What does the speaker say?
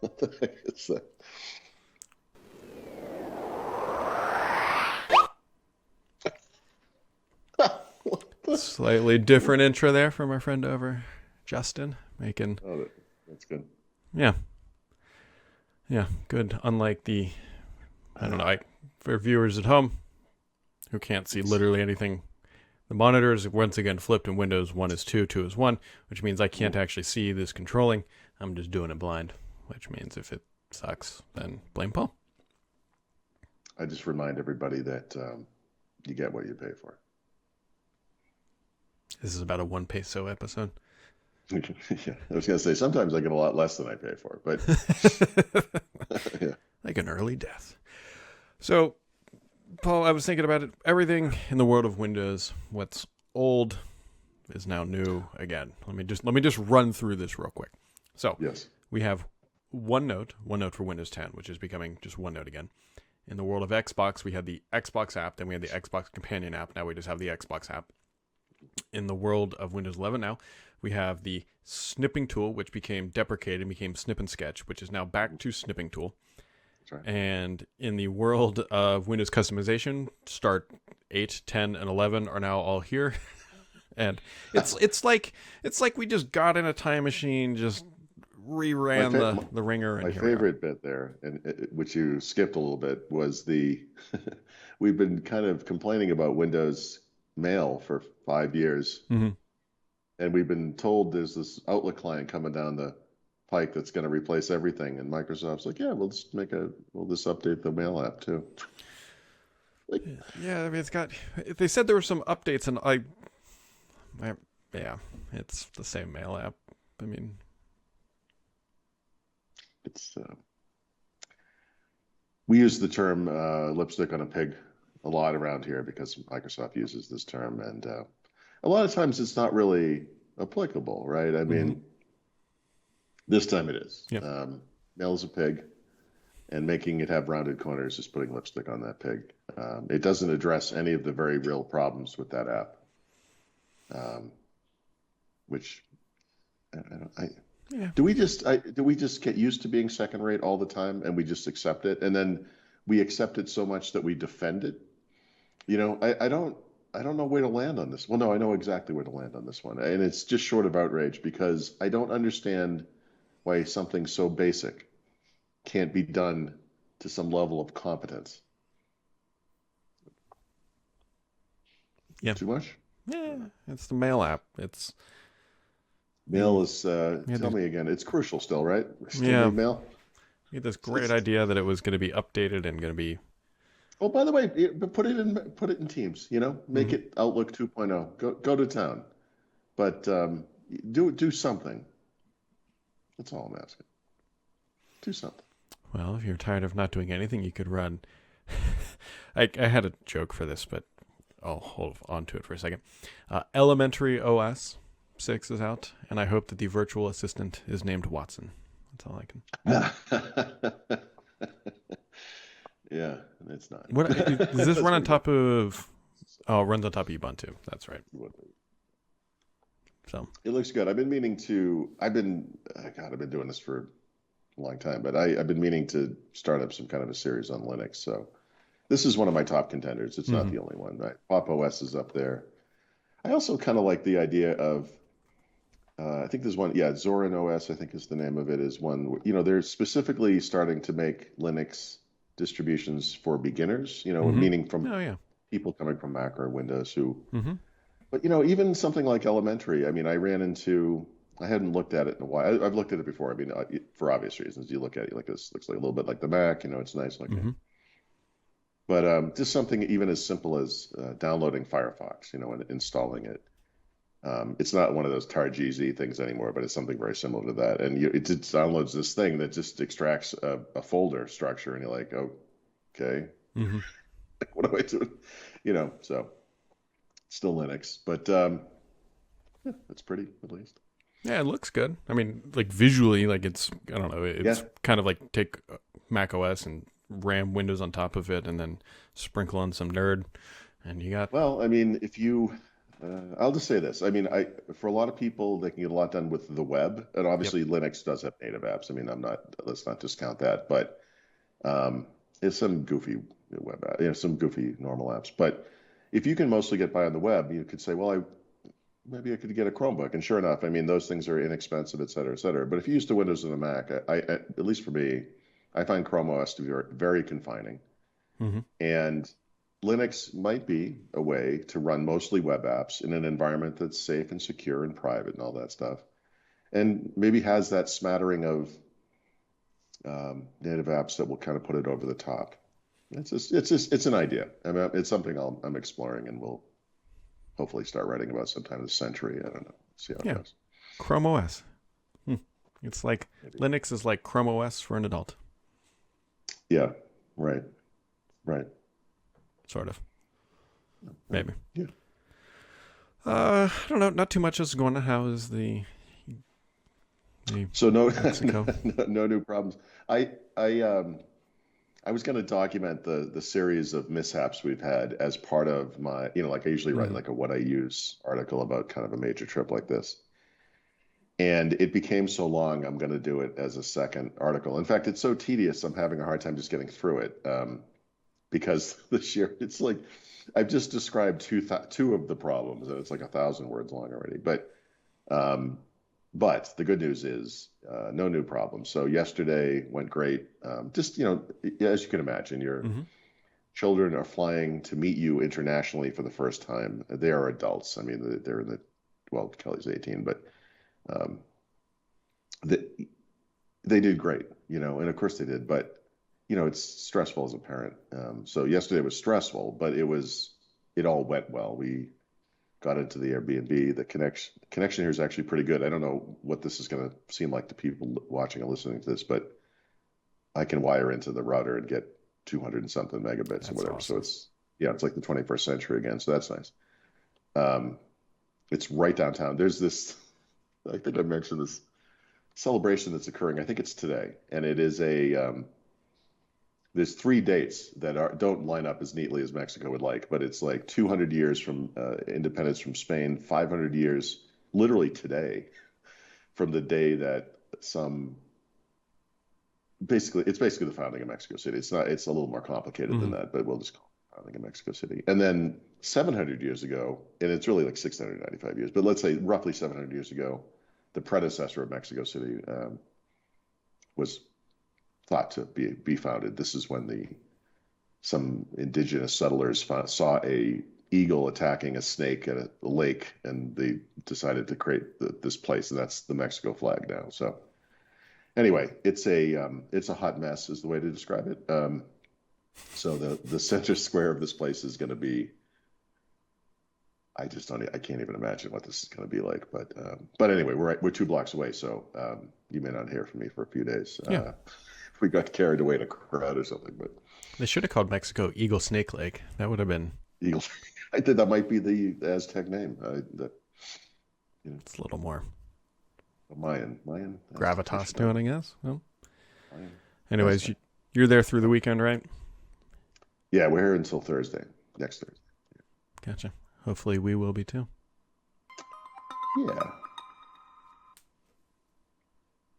What the heck is that? What the? Slightly different intro there from our friend over, Justin, making, Oh, that's good. yeah, yeah, good. Unlike the, I don't know, for viewers at home who can't see literally anything, the monitor is once again flipped in Windows. 1 is 2, 2 is 1, which means I can't actually see this controlling. I'm just doing it blind, which means if it sucks, then blame Paul. I just remind everybody that you get what you pay for. This is about a 1 peso episode. Yeah, I was going to say, sometimes I get a lot less than I pay for, but yeah. Like an early death. So, Paul, I was thinking about it. Everything in the world of Windows, what's old is now new again. Let me just run through this real quick. So, Yes. we have OneNote for Windows 10, which is becoming just OneNote again. In the world of Xbox, we had the Xbox app, then we had the Xbox Companion app. Now we just have the Xbox app. In the world of Windows 11 now, we have the snipping tool, which became deprecated and became Snip and Sketch, which is now back to snipping tool. That's right. And in the world of Windows customization, Start 8, 10, and 11 are now all here. And it's like we just got in a time machine, just reran the ringer. And my favorite bit there, and which you skipped a little bit, was the we've been kind of complaining about Windows Mail for 5 years, Mm-hmm. and we've been told there's this Outlook client coming down the pike that's going to replace everything, and Microsoft's like, yeah, we'll just update the Mail app too. Like, yeah, I mean, they said there were some updates, and yeah, it's the same Mail app. I mean, it's we use the term lipstick on a pig a lot around here because Microsoft uses this term, and a lot of times it's not really applicable, right? I mean, this time it is. Yep. Mail is a pig, and making it have rounded corners is putting lipstick on that pig. It doesn't address any of the very real problems with that app, which yeah. do we just get used to being second rate all the time, and we just accept it, and then we accept it so much that we defend it? I don't know where to land on this. Well, no, I know exactly where to land on this one, and it's just short of outrage because I don't understand why something so basic can't be done to some level of competence. Yeah. Too much? Yeah, it's the Mail app. It's Mail is, tell me again, it's crucial still, right? Still Yeah. need mail? we had this great idea that it was going to be updated and going to be. Oh, by the way, but put it in Teams, make it Outlook 2.0. Go to town. But do something. That's all I'm asking. Do something. Well, if you're tired of not doing anything, you could run. I had a joke for this, but I'll hold on to it for a second. Elementary OS 6 is out, and I hope that the virtual assistant is named Watson. That's all I can. Yeah, it's not. What does this run on top of? Oh, it runs on top of Ubuntu. That's right. So it looks good. I've been meaning to. I've been doing this for a long time, but I've been meaning to start up some kind of a series on Linux. So this is one of my top contenders. It's not the only one, right? Pop OS is up there. I also kind of like the idea of. I think there's one. Yeah, Zorin OS, I think is the name of it. Is one. They're specifically starting to make Linux distributions for beginners. Meaning from people coming from Mac or Windows who. But even something like Elementary. I mean, I hadn't looked at it in a while. I've looked at it before. I mean, for obvious reasons. You look at it like this looks like a little bit like the Mac. It's nice looking. But just something even as simple as downloading Firefox. And installing it. It's not one of those TarGZ things anymore, but it's something very similar to that. And it just downloads this thing that just extracts a folder structure, and you're like, oh, okay, what do I do? So still Linux, but yeah, it's pretty at least. yeah, it looks good. I mean, like visually, like it's I don't know, it's kind of like take Mac OS and ram Windows on top of it, and then sprinkle on some nerd, and you got. Well, I mean, if you I'll just say this. I mean, for a lot of people, they can get a lot done with the web, and Yep. obviously Linux does have native apps. I mean, let's not discount that, but um, it's some goofy web app, some goofy normal apps. But if you can mostly get by on the web, you could say, well, maybe I could get a Chromebook, and sure enough, I mean, those things are inexpensive, et cetera, et cetera. But if you use the Windows and the Mac, at least for me, I find Chrome OS to be very, very confining. Hmm. And Linux might be a way to run mostly web apps in an environment that's safe and secure and private and all that stuff. And maybe has that smattering of native apps that will kind of put it over the top. It's an idea. I mean, it's something I'm exploring and will hopefully start writing about sometime this century. I don't know. See how it Yeah. goes. Chrome OS. Hmm. It's like Maybe. Linux is like Chrome OS for an adult, Yeah. Right. Right. sort of. Maybe. Yeah. I don't know. Not too much is going on. How is the So no, Mexico? no new problems. I I um I was going to document the series of mishaps we've had as part of my, like I usually write Hmm. like a what I use article about kind of a major trip like this. And it became so long, I'm going to do it as a second article. In fact, it's so tedious, I'm having a hard time just getting through it because it's like I've just described two of the problems, and it's like 1,000 words long already. Um, but the good news is no new problems. So yesterday went great. Just, as you can imagine, your Hmm. children are flying to meet you internationally for the first time. They are adults. I mean, they're in well, Kelly's 18, but um, they, they did great, and of course they did. But, it's stressful as a parent. So yesterday was stressful, but it all went well. We got into the Airbnb. The connection here is actually pretty good. I don't know what this is going to seem like to people watching and listening to this, but I can wire into the router and get 200 and something megabits or That's whatever. So awesome. it's like the 21st century again. So that's nice. Um, it's right downtown. There's this, I think I mentioned this celebration that's occurring. I think it's today, and it is there's 3 dates that don't line up as neatly as Mexico would like, but it's like 200 years from independence from Spain, 500 years, literally today, from the day that some it's basically the founding of Mexico City. It's a little more complicated than Hmm. that, but we'll just call it the founding of Mexico City. And then 700 years ago, and it's really like 695 years, but let's say roughly 700 years ago, the predecessor of Mexico City was thought to be founded. This is when some indigenous settlers saw a eagle attacking a snake at a lake, and they decided to create this place, and that's the Mexico flag now. So anyway, it's a hot mess, is the way to describe it. So the center square of this place is going to be. I just don't. I can't even imagine what this is going to be like. But anyway, we're 2 blocks away, so you may not hear from me for a few days. Yeah. We got carried away in a crowd or something, but They should have called Mexico Eagle Snake Lake. That would have been. Eagles. I think that might be the Aztec name. It's a little more Mayan gravitas to it, I guess. Well, Mayan. anyways, you're there through the weekend, right? Yeah, we're here until next Thursday. Gotcha. Hopefully we will be too. Yeah.